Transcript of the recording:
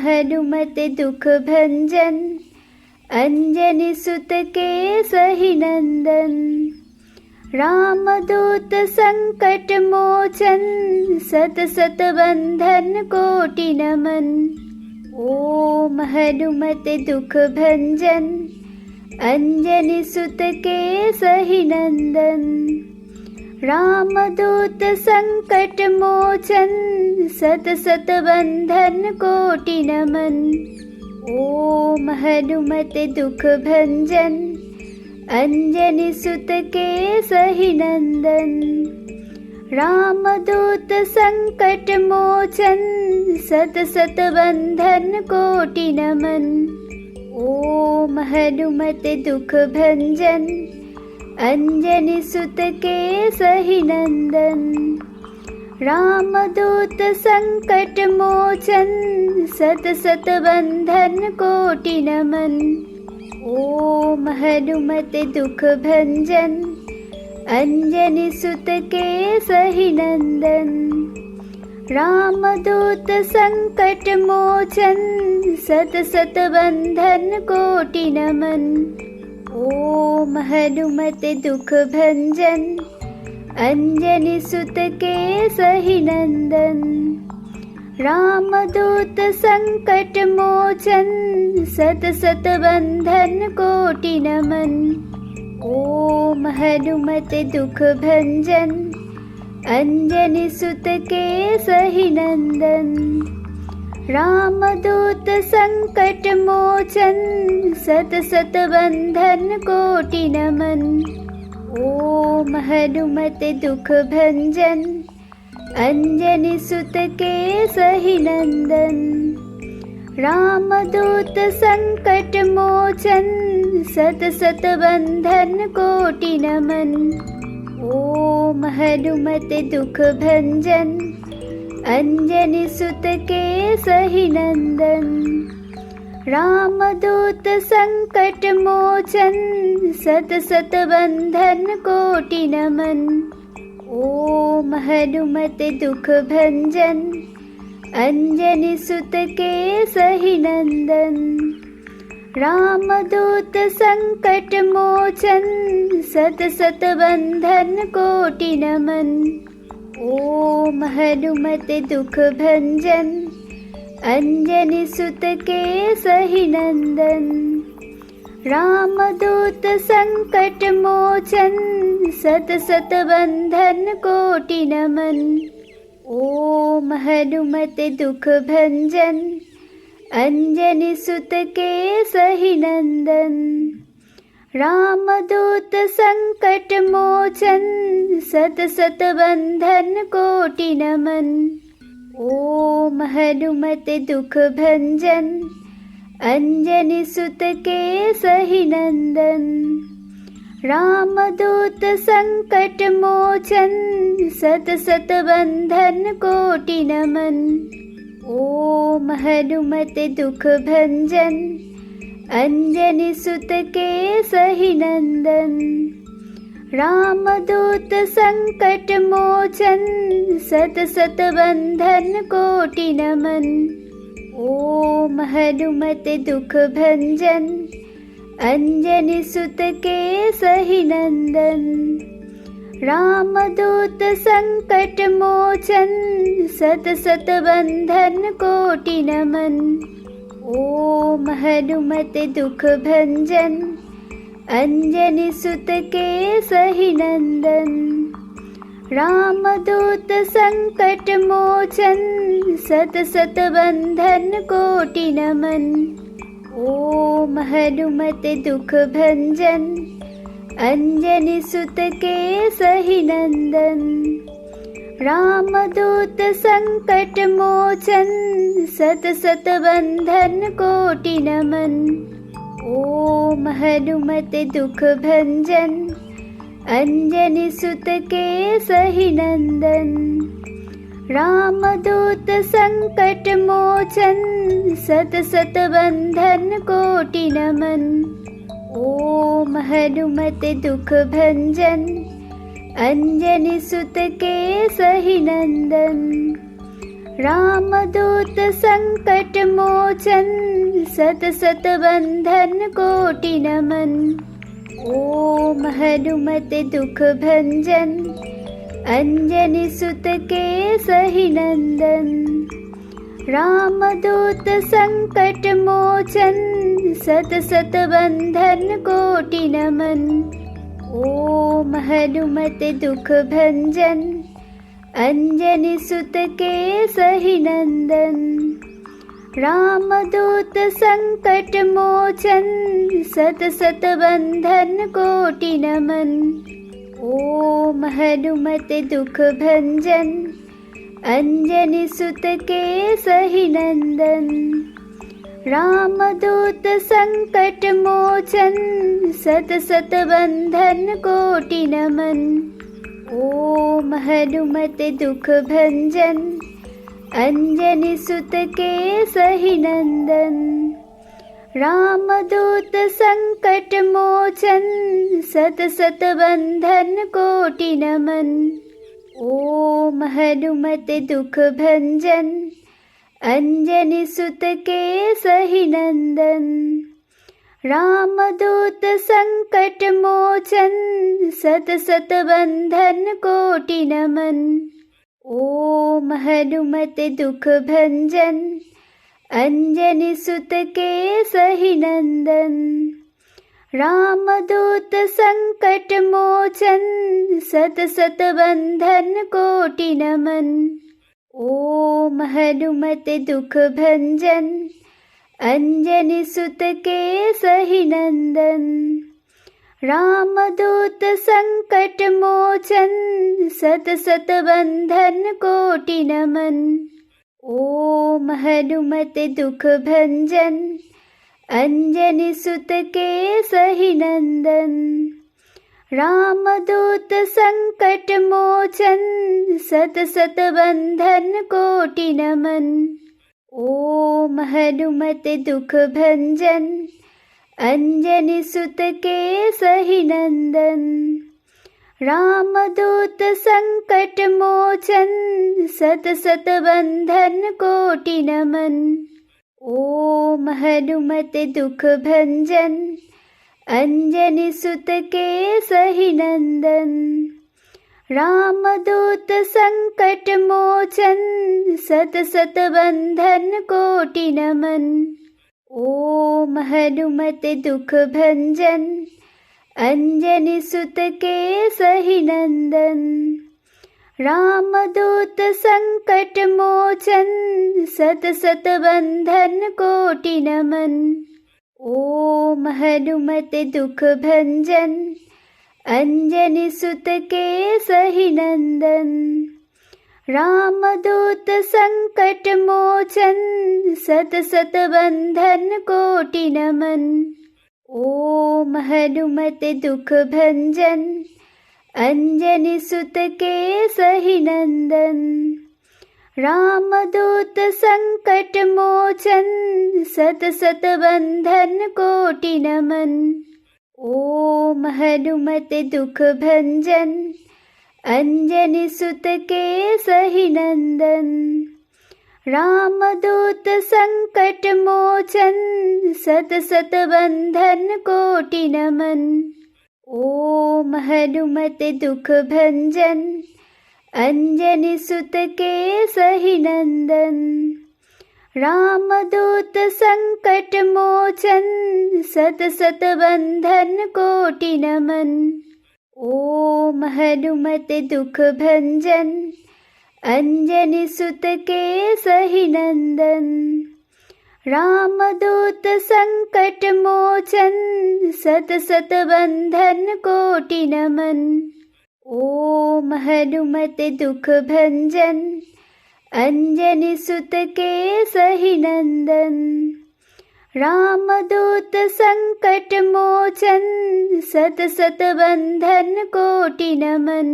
हनुमत दुख भंजन, अंजनी सुत के सही नंदन। रामदूत संकट मोचन, सत सत बंधन कोटि नमन। ओम हनुमत दुख भंजन, अंजनी सुत के सही नंदन। रामदूत संकट मोचन, सत सत बंधन कोटि नमन। ओम हनुमत दुख भंजन, अंजनी सुत के सही नंदन। रामदूत संकट मोचन, सत सत बंधन कोटि नमन। ओम हनुमत दुख भंजन, अंजनी सुत के सही नंदन। रामदूत संकट मोचन, सत सत बंधन कोटि नमन। ओम हनुमत दुख भंजन, अंजनी सुत के सही नंदन। रामदूत संकट मोचन, सत सत बंधन कोटि नमन। ओम हनुमत दुख भंजन, अंजनी सुत के सही नंदन। रामदूत संकट मोचन, सत सत बंधन कोटि नमन। ओम हनुमत दुख भंजन, अंजनी सुत के सही नंदन। रामदूत संकट मोचन, सत सत बंधन कोटि नमन। ओम हनुमत दुख भंजन, अंजनी सुत के सही नंदन। रामदूत संकट मोचन, सत सत बंधन कोटि नमन। ओम हनुमत दुख भंजन, अंजनी सुत के सही नंदन। रामदूत संकट मोचन, सत सत बंधन कोटि नमन। ओम हनुमत दुख भंजन, अंजनी सुत के सही नंदन। रामदूत संकट मोचन, सत सत बंधन कोटि नमन। ओम हनुमत दुख भंजन, अंजनी सुत के सही नंदन। रामदूत संकट मोचन, सत सत बंधन कोटि नमन। ओम हनुमत दुख भंजन, अंजनी सुत के सही नंदन। रामदूत संकट मोचन, सत सत बंधन कोटि नमन। ओम हनुमत दुख भंजन, अंजनी सुत के सही नंदन। रामदूत संकट मोचन, सत सत बंधन कोटि नमन। ओम हनुमत दुख भंजन, अंजनी सुत के सही नंदन। रामदूत संकट मोचन, सत सत बंधन कोटि नमन। ओम हनुमत दुख भंजन, अंजनी सुत के सही नंदन। रामदूत संकट मोचन, सत सत बंधन कोटि नमन। ओम हनुमत दुख भंजन, अंजनी सुत के सही नंदन। रामदूत संकट मोचन, सत सत बंधन कोटि नमन। ओम हनुमत दुख भंजन, अंजनी सुत के सही नंदन। रामदूत संकट मोचन, सत सत बंधन कोटि नमन। ओम हनुमत दुख भंजन, अंजनी सुत के सही नंदन। रामदूत संकट मोचन, सत सत बंधन कोटि नमन। ओम हनुमत दुख भंजन, अंजनी सुत के सही नंदन। रामदूत संकट मोचन सत सत बंधन कोटि नमन। ओम हनुमत दुख भंजन अंजनी सुत के सही नंदन। रामदूत संकट मोचन सत सत बंधन कोटि नमन। ओम हनुमत दुख भंजन अंजनी सुत के सही नंदन। रामदूत संकट मोचन सत सत बंधन कोटि नमन। ओम हनुमत दुख भंजन अंजनी सुत के सही नंदन। रामदूत संकट मोचन सत सत बंधन कोटि नमन। ओम हनुमत दुख भंजन अंजनी सुत के सही नंदन। रामदूत संकट मोचन सत सत बंधन कोटि नमन। ओम हनुमत दुख भंजन अंजनी सुत के सही नंदन। रामदूत संकट मोचन सत सत बंधन कोटि नमन। ओम हनुमत दुख भंजन अंजनी सुत के सही नंदन। रामदूत संकट मोचन सत सत बंधन कोटि नमन। ओम हनुमत दुख भंजन अंजनी सुत के सही नंदन। रामदूत संकट मोचन सत सत बंधन कोटि नमन। ओम हनुमत दुख भंजन अंजनी सुत के सही नंदन। रामदूत संकट मोचन सत सत बंधन कोटि नमन। ओम हनुमत दुख भंजन अंजनी सुत के सही नंदन। रामदूत संकट मोचन सत सत बंधन कोटि नमन। ओम हनुमत दुख भंजन अंजनी सुत के सही नंदन। रामदूत संकट मोचन सत सत बंधन कोटि नमन। ओम हनुमत दुख भंजन अंजनी सुत के सही नंदन। रामदूत संकट मोचन सत सत बंधन कोटि नमन। ओम हनुमत दुख भंजन अंजनी सुत के सही नंदन। रामदूत संकट मोचन सत सत बंधन कोटि नमन। ओम हनुमत दुख भंजन अंजनी सुत के सही नंदन। रामदूत संकट मोचन सत सत बंधन कोटि नमन। ओम हनुमत दुख भंजन अंजनी सुत के सही नंदन। रामदूत संकट मोचन सत सत बंधन कोटि नमन। ओम हनुमत दुख भंजन अंजनी सुत के सही नंदन। रामदूत संकट मोचन सत सत बंधन कोटि नमन। ओम हनुमत दुख भंजन अंजनी सुत के सही नंदन। रामदूत संकट मोचन सत सत बंधन कोटि नमन। ओम हनुमत दुख भंजन अंजनी सुत के सही नंदन। रामदूत संकट मोचन सत सत बंधन कोटि नमन।